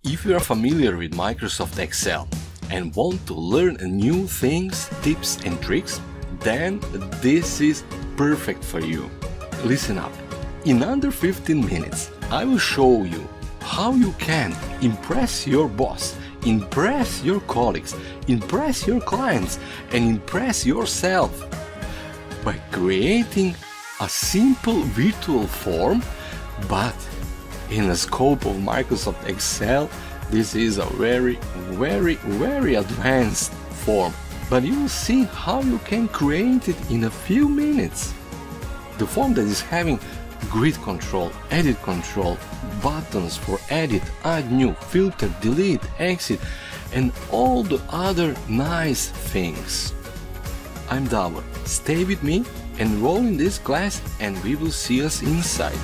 If you are familiar with Microsoft Excel and want to learn new things, tips and tricks, then this is perfect for you. Listen up. In under 15 minutes, I will show you how you can impress your boss, impress your colleagues, impress your clients, and impress yourself by creating a simple virtual form, but in the scope of Microsoft Excel, this is a very advanced form. But you will see how you can create it in a few minutes. The form that is having grid control, edit control, buttons for edit, add new, filter, delete, exit, and all the other nice things. I'm Davor. Stay with me, enroll in this class, and we will see us inside.